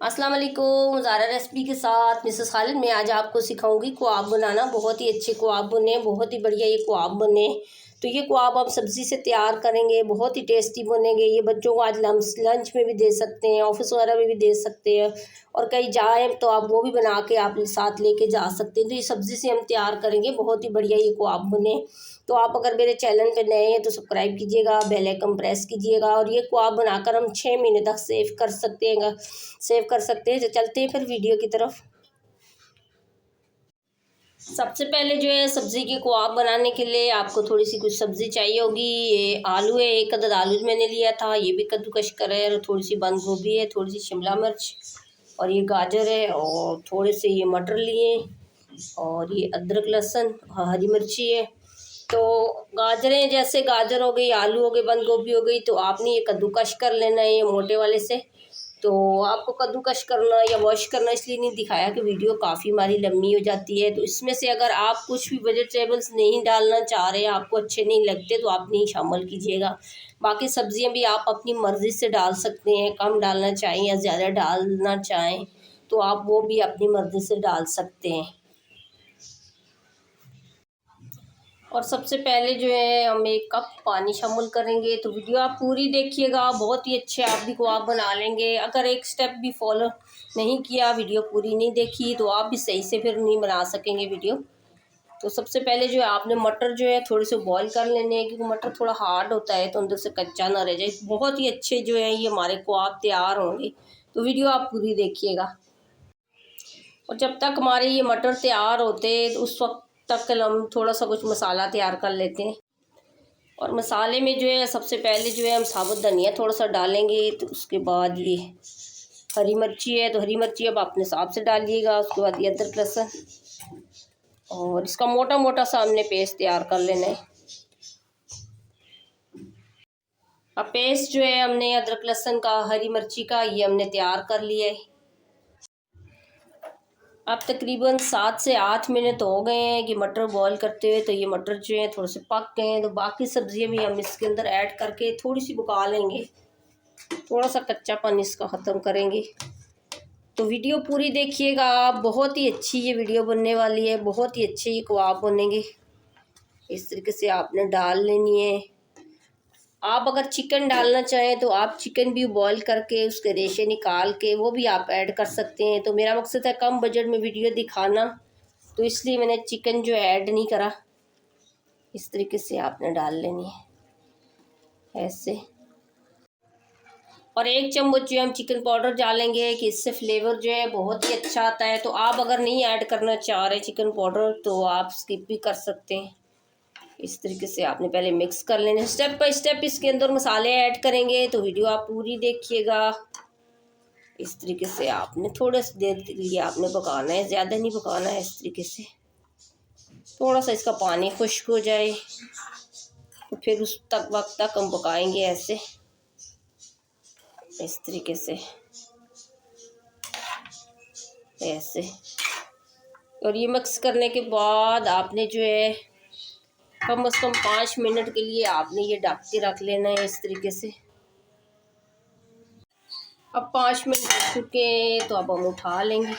अस्सलाम वालेकुम। ज़ारा रेसिपी के साथ मिसेस खालिद मैं आज आपको सिखाऊंगी कबाब बनाना। बहुत ही अच्छे कबाब बने, बहुत ही बढ़िया ये कबाब बने। तो ये कबाब आप सब्ज़ी से तैयार करेंगे, बहुत ही टेस्टी बनेंगे। ये बच्चों को आज लंच में भी दे सकते हैं, ऑफिस वगैरह में भी दे सकते हैं, और कहीं जाएँ तो आप वो भी बना के आप साथ लेके जा सकते हैं। तो ये सब्ज़ी से हम तैयार करेंगे, बहुत ही बढ़िया ये कबाब बने। तो आप अगर मेरे चैनल पे नए हैं तो सब्सक्राइब कीजिएगा, बेल आइकन प्रेस कीजिएगा, और ये कबाब बनाकर हम 6 महीने तक सेव कर सकते हैं। तो चलते हैं फिर वीडियो की तरफ। सबसे पहले जो है सब्ज़ी के कबाब बनाने के लिए आपको थोड़ी सी कुछ सब्ज़ी चाहिए होगी। ये आलू है, 1 अदद आलू मैंने लिया था, ये भी कद्दूकश करा है। और थोड़ी सी बंद गोभी है, थोड़ी सी शिमला मिर्च, और ये गाजर है, और थोड़े से ये मटर लिए, और ये अदरक लहसुन, हरी मिर्ची है। तो गाजरें, जैसे गाजर हो गई, आलू हो गए, बंद गोभी हो गई, तो आपने ये कद्दूकश कर लेना है ये मोटे वाले से। तो आपको कद्दूकश करना या वॉश करना इसलिए नहीं दिखाया कि वीडियो काफ़ी हमारी लंबी हो जाती है। तो इसमें से अगर आप कुछ भी वेजिटेबल्स नहीं डालना चाह रहे, आपको अच्छे नहीं लगते, तो आप नहीं शामिल कीजिएगा। बाकी सब्जियां भी आप अपनी मर्ज़ी से डाल सकते हैं, कम डालना चाहें या ज़्यादा डालना चाहें तो आप वो भी अपनी मर्ज़ी से डाल सकते हैं। और सबसे पहले जो है हम 1 कप पानी शामिल करेंगे। तो वीडियो आप पूरी देखिएगा, बहुत ही अच्छे आप भी कबाब बना लेंगे। अगर एक स्टेप भी फॉलो नहीं किया, वीडियो पूरी नहीं देखी, तो आप भी सही से फिर नहीं बना सकेंगे वीडियो। तो सबसे पहले जो है आपने मटर जो है थोड़े से बॉईल कर लेने हैं, क्योंकि मटर थोड़ा हार्ड होता है तो अंदर से कच्चा ना रह जाए। बहुत ही अच्छे जो है ये हमारे कबाब तैयार होंगे। तो वीडियो आप पूरी देखिएगा। और जब तक हमारे ये मटर तैयार होते तो उस वक्त तक हम थोड़ा सा कुछ मसाला तैयार कर लेते हैं। और मसाले में जो है सबसे पहले जो है हम साबुत धनिया थोड़ा सा डालेंगे। तो उसके बाद ये हरी मिर्ची है, तो हरी मिर्ची अब अपने हिसाब से डालिएगा। उसके बाद ये अदरक लहसुन, और इसका मोटा मोटा सा हमने पेस्ट तैयार कर लेना है। अब पेस्ट जो है हमने अदरक लहसुन का, हरी मिर्ची का, ये हमने तैयार कर लिया है। अब तकरीबन 7 से 8 मिनट हो गए हैं कि मटर बॉईल करते हुए। तो ये मटर जो है थोड़े से पक गए हैं। तो बाकी सब्जियां भी हम इसके अंदर ऐड करके थोड़ी सी पका लेंगे, थोड़ा सा कच्चापन इसका ख़त्म करेंगे। तो वीडियो पूरी देखिएगा, बहुत ही अच्छी ये वीडियो बनने वाली है, बहुत ही अच्छे ये कबाब बनेंगे। इस तरीके से आपने डाल लेनी है। आप अगर चिकन डालना चाहें तो आप चिकन भी बॉईल करके उसके रेशे निकाल के वो भी आप ऐड कर सकते हैं। तो मेरा मकसद है कम बजट में वीडियो दिखाना, तो इसलिए मैंने चिकन जो ऐड नहीं करा। इस तरीके से आपने डाल लेनी है ऐसे। और 1 चम्मच जो हम चिकन पाउडर डालेंगे कि इससे फ्लेवर जो है बहुत ही अच्छा आता है। तो आप अगर नहीं ऐड करना चाह रहे चिकन पाउडर तो आप स्किप भी कर सकते हैं। इस तरीके से आपने पहले मिक्स कर लेना। स्टेप बाय स्टेप इसके अंदर मसाले ऐड करेंगे, तो वीडियो आप पूरी देखिएगा। इस तरीके से आपने थोड़ा सा देर के लिए आपने पकाना है, ज़्यादा नहीं पकाना है। इस तरीके से थोड़ा सा इसका पानी खुश्क हो जाए तो फिर उस वक्त तक हम पकाएंगे ऐसे, इस तरीके से ऐसे। और ये मिक्स करने के बाद आपने जो है कम से कम 5 मिनट के लिए आपने ये ढक के रख लेना है इस तरीके से। अब 5 मिनट हो चुके तो अब हम उठा लेंगे।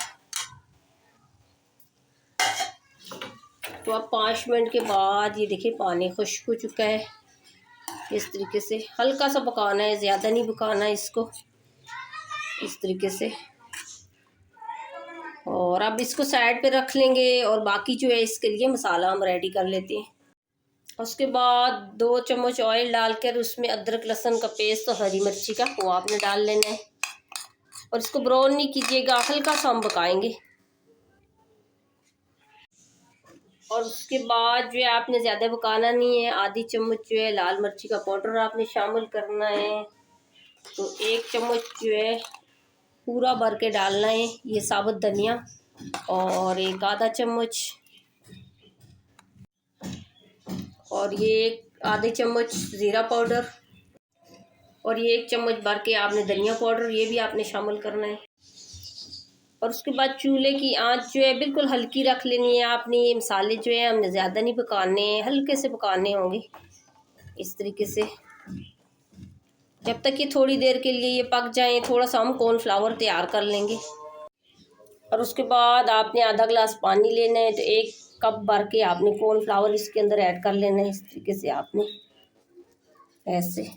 तो अब 5 मिनट के बाद ये देखिए पानी खुश्क हो चुका है। इस तरीके से हल्का सा पकाना है, ज़्यादा नहीं पकाना है इसको, इस तरीके से। और अब इसको साइड पे रख लेंगे, और बाकी जो है इसके लिए मसाला हम रेडी कर लेते हैं। उसके बाद 2 चम्मच ऑयल डालकर उसमें अदरक लहसुन का पेस्ट और हरी मिर्ची का वो आपने डाल लेना है। और इसको ब्राउन नहीं कीजिएगा, हल्का सा हम पकाएंगे। और उसके बाद जो है आपने ज़्यादा पकाना नहीं है। आधी चम्मच जो है लाल मिर्ची का पाउडर आपने शामिल करना है। तो 1 चम्मच जो है पूरा भर के डालना है ये साबुत धनिया, और 1 आधा चम्मच, और ये आधे चम्मच ज़ीरा पाउडर, और ये 1 चम्मच भर के आपने धनिया पाउडर ये भी आपने शामिल करना है। और उसके बाद चूल्हे की आंच जो है बिल्कुल हल्की रख लेनी है आपने। ये मसाले जो है हमने ज़्यादा नहीं पकाने हैं, हल्के से पकाने होंगे इस तरीके से। जब तक ये थोड़ी देर के लिए ये पक जाएं, थोड़ा सा हम कॉर्नफ्लावर तैयार कर लेंगे। और उसके बाद आपने आधा ग्लास पानी लेना है, तो 1 कप भर के आपने कॉर्नफ्लावर इसके अंदर ऐड कर लेना है। इस तरीके से आपने ऐसे,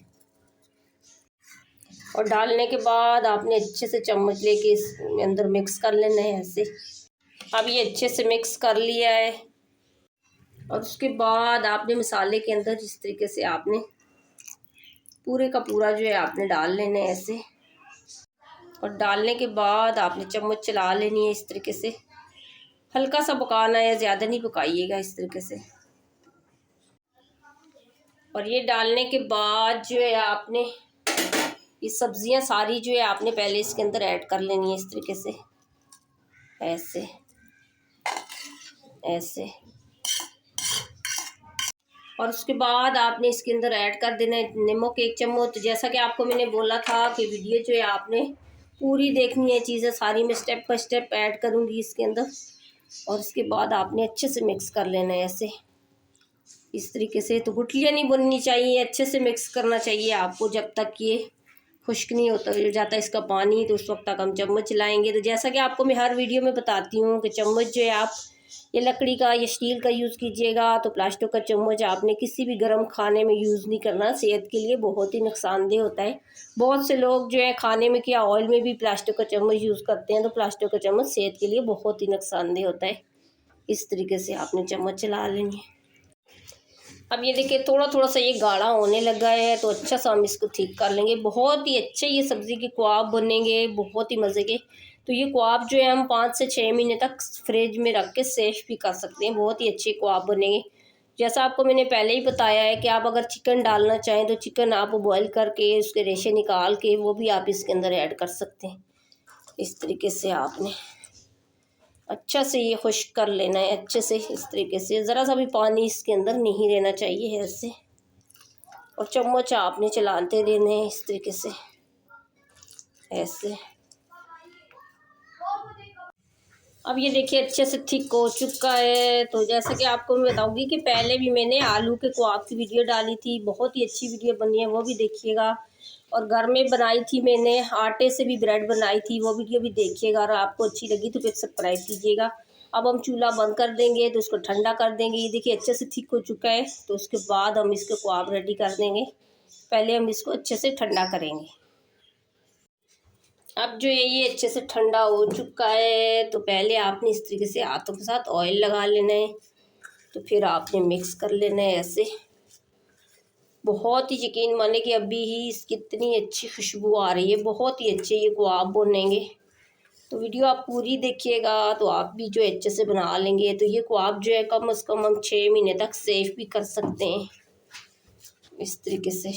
और डालने के बाद आपने अच्छे से चम्मच लेके इसमें अंदर मिक्स कर लेना है ऐसे। अब ये अच्छे से मिक्स कर लिया है, और उसके बाद आपने मसाले के अंदर इस तरीके से आपने पूरे का पूरा जो है आपने डाल लेना है ऐसे। और डालने के बाद आपने चम्मच चला लेनी है इस तरीके से। हल्का सा पकाना है, ज़्यादा नहीं पकाइएगा इस तरीके से। और ये डालने के बाद जो है आपने ये सब्जियां सारी जो है आपने पहले इसके अंदर ऐड कर लेनी है इस तरीके से ऐसे ऐसे। और उसके बाद आपने इसके अंदर ऐड कर देना है नमक 1 चम्मच। जैसा कि आपको मैंने बोला था कि वीडियो जो है आपने पूरी देखनी है, चीज़ें सारी मैं स्टेप बाय स्टेप ऐड करूँगी इसके अंदर। और उसके बाद आपने अच्छे से मिक्स कर लेना है ऐसे, इस तरीके से। तो गुठलियाँ नहीं बननी चाहिए, अच्छे से मिक्स करना चाहिए आपको जब तक ये खुश्क नहीं होता जाता इसका पानी, तो उस वक्त तक हम चम्मच चलाएंगे। तो जैसा कि आपको मैं हर वीडियो में बताती हूँ कि चम्मच जो है आप ये लकड़ी का या स्टील का यूज़ कीजिएगा। तो प्लास्टिक का चम्मच आपने किसी भी गर्म खाने में यूज़ नहीं करना, सेहत के लिए बहुत ही नुकसानदेह होता है। बहुत से लोग जो है खाने में क्या ऑयल में भी प्लास्टिक का चम्मच यूज़ करते हैं, तो प्लास्टिक का चम्मच सेहत के लिए बहुत ही नुकसानदेह होता है। इस तरीके से आपने चम्मच चला लेनी है। अब ये देखिए थोड़ा थोड़ा सा ये गाढ़ा होने लगा है, तो अच्छा सा हम इसको ठीक कर लेंगे। बहुत ही अच्छे ये सब्ज़ी के क़्वाब बनेंगे, बहुत ही मज़े के। तो ये क़्वाब जो है हम 5 से 6 महीने तक फ्रिज में रख के सेफ भी कर सकते हैं, बहुत ही अच्छे क़्वाब बनेंगे। जैसा आपको मैंने पहले ही बताया है कि आप अगर चिकन डालना चाहें तो चिकन आप बॉयल करके उसके रेशे निकाल के वो भी आप इसके अंदर ऐड कर सकते हैं। इस तरीके से आपने अच्छा से ये खुश्क कर लेना है अच्छे से, इस तरीके से। ज़रा सा भी पानी इसके अंदर नहीं रहना चाहिए ऐसे। और चम्मच आपने चलाते रहने हैं इस तरीके से ऐसे। अब ये देखिए अच्छे से थिक हो चुका है। तो जैसा कि आपको मैं बताऊंगी कि पहले भी मैंने आलू के क़्वाब की वीडियो डाली थी, बहुत ही अच्छी वीडियो बनी है, वो भी देखिएगा। और घर में बनाई थी मैंने, आटे से भी ब्रेड बनाई थी, वो वीडियो भी देखिएगा। और आपको अच्छी लगी तो फिर सब्सक्राइब कीजिएगा। अब हम चूल्हा बंद कर देंगे, तो उसको ठंडा कर देंगे। ये देखिए अच्छे से थिक हो चुका है, तो उसके बाद हम इसके क़्वाब रेडी कर देंगे। पहले हम इसको अच्छे से ठंडा करेंगे। अब जो है ये अच्छे से ठंडा हो चुका है, तो पहले आपने इस तरीके से हाथों के साथ ऑयल लगा लेना है, तो फिर आपने मिक्स कर लेना है ऐसे। बहुत ही यकीन माने कि अभी ही इसकी इतनी अच्छी खुशबू आ रही है, बहुत ही अच्छे ये क़्वाब बनेंगे। तो वीडियो आप पूरी देखिएगा तो आप भी जो अच्छे से बना लेंगे। तो ये क़्वाब जो है कम से कम हम 6 महीने तक सेफ भी कर सकते हैं इस तरीके से।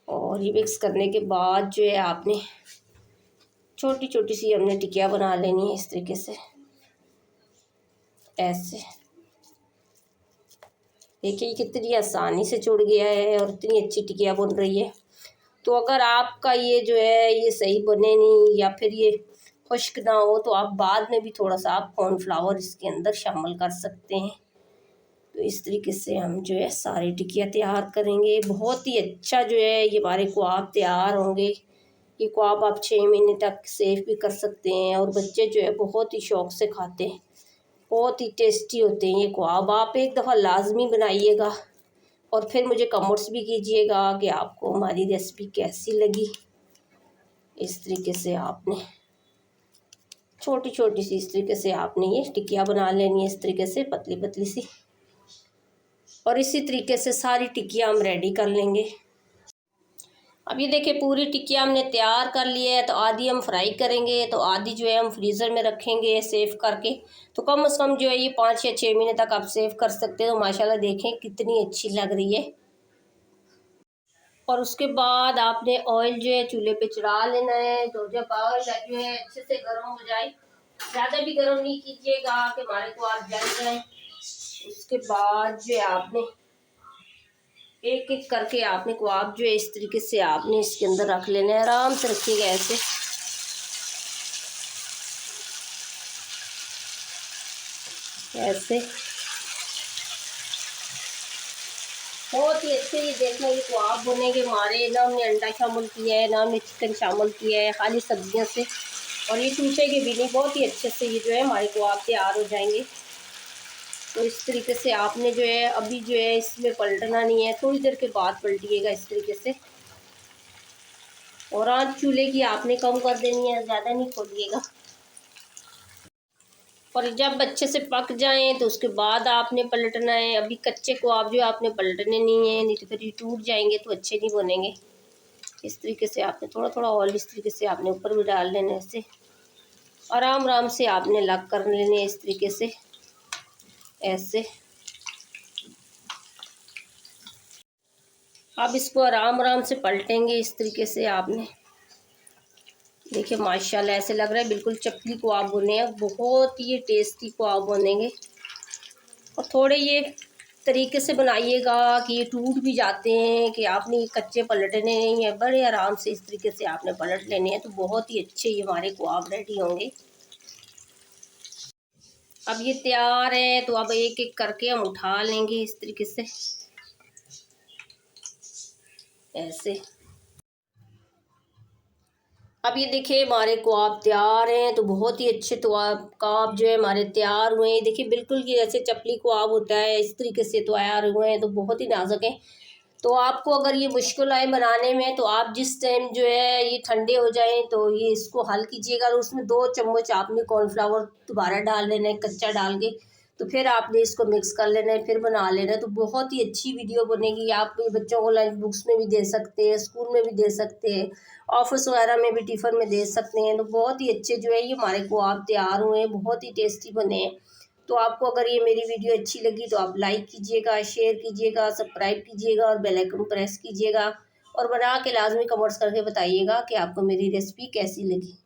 और ये मिक्स करने के बाद जो है आपने छोटी छोटी सी हमने टिकिया बना लेनी है इस तरीके से ऐसे। देखिए कितनी आसानी से जुड़ गया है और इतनी अच्छी टिकिया बन रही है। तो अगर आपका ये जो है ये सही बने नहीं या फिर ये खुश्क ना हो, तो आप बाद में भी थोड़ा सा आप कॉर्नफ्लावर इसके अंदर शामिल कर सकते हैं। तो इस तरीके से हम जो है सारी टिकिया तैयार करेंगे। बहुत ही अच्छा जो है ये हमारे क़्वाब तैयार होंगे। ये क़्वाब आप 6 महीने तक सेफ भी कर सकते हैं, और बच्चे जो है बहुत ही शौक़ से खाते हैं, बहुत ही टेस्टी होते हैं ये क़्वाब। आप एक दफ़ा लाजमी बनाइएगा और फिर मुझे कमेंट्स भी कीजिएगा कि आपको हमारी रेसिपी कैसी लगी। इस तरीके से आपने छोटी छोटी सी इस तरीके से आपने ये टिकिया बना लेनी है, इस तरीके से पतली पतली सी। और इसी तरीके से सारी टिकिया हम रेडी कर लेंगे। अब ये देखिए पूरी टिकिया हमने तैयार कर लिया है, तो आधी हम फ्राई करेंगे, तो आधी जो है हम फ्रीज़र में रखेंगे सेव करके। तो कम से कम जो है ये 5 या 6 महीने तक आप सेव कर सकते हैं। तो माशाल्लाह देखें कितनी अच्छी लग रही है। और उसके बाद आपने ऑयल जो है चूल्हे पे चढ़ा लेना है। तो जब ऑयल जो है अच्छे से गर्म हो जाए, ज़्यादा भी गर्म नहीं कीजिएगा कि हमारे को आप जल जाए। उसके बाद जो है आपने एक एक करके आपने क़्वाब जो है इस तरीके से आपने इसके अंदर रख लेना है। आराम से रखिएगा ऐसे ऐसे। बहुत ही अच्छे ये देखना, ये तो आप बनेंगे हमारे, ना हमने अंडा शामिल किया है ना हमने चिकन शामिल किया है, खाली सब्जियों से, और ये टूटेंगे भी नहीं। बहुत ही अच्छे से ये जो है हमारे को आप तैयार हो जाएंगे। तो इस तरीके से आपने जो है अभी जो है इसमें पलटना नहीं है, थोड़ी देर के बाद पलटिएगा इस तरीके से। और आँच चूल्हे की आपने कम कर देनी है, ज़्यादा नहीं खोलिएगा। और जब अच्छे से पक जाएं तो उसके बाद आपने पलटना है। अभी कच्चे को आप जो आपने पलटने नहीं है, नहीं तो फिर ये टूट जाएंगे तो अच्छे नहीं बनेंगे। इस तरीके से आपने थोड़ा थोड़ा ऑयल इस तरीके से आपने ऊपर भी डाल लेने, ऐसे आराम आराम से आपने लग कर लेने इस तरीके से, ऐसे। अब इसको आराम आराम से पलटेंगे इस तरीके से आपने। देखिए माशाल्लाह ऐसे लग रहा है बिल्कुल चपली को आप बने हैं, बहुत ये टेस्टी को आप बनेंगे। और थोड़े ये तरीके से बनाइएगा कि ये टूट भी जाते हैं, कि आपने ये कच्चे पलटने नहीं है, बड़े आराम से इस तरीके से आपने पलट लेने हैं, तो बहुत ही अच्छे ये हमारे कबाब रेडी होंगे। अब ये तैयार है तो अब एक एक करके हम उठा लेंगे इस तरीके से, ऐसे। अब ये देखिए हमारे कबाब तैयार हैं, तो बहुत ही अच्छे तो कबाब जो है हमारे तैयार हुए हैं। देखिए बिल्कुल ये ऐसे चपली कबाब होता है इस तरीके से तैयार हुए हैं, तो बहुत ही नाजुक हैं। तो आपको अगर ये मुश्किल आए बनाने में, तो आप जिस टाइम जो है ये ठंडे हो जाएं तो ये इसको हल कीजिएगा, और उसमें 2 चम्मच आपने कॉर्नफ्लावर दोबारा डाल लेना है कच्चा डाल के, तो फिर आपने इसको मिक्स कर लेना है, फिर बना लेना है। तो बहुत ही अच्छी वीडियो बनेगी। आप ये बच्चों को लंच बुक्स में भी दे सकते हैं, स्कूल में भी दे सकते हैं, ऑफिस वगैरह में भी टिफ़िन में दे सकते हैं। तो बहुत ही अच्छे जो है ये हमारे कबाब तैयार हुए हैं, बहुत ही टेस्टी बने हैं। तो आपको अगर ये मेरी वीडियो अच्छी लगी तो आप लाइक कीजिएगा, शेयर कीजिएगा, सब्सक्राइब कीजिएगा और बेल आइकन प्रेस कीजिएगा, और बना के लाजमी कमेंट्स करके बताइएगा कि आपको मेरी रेसिपी कैसी लगी।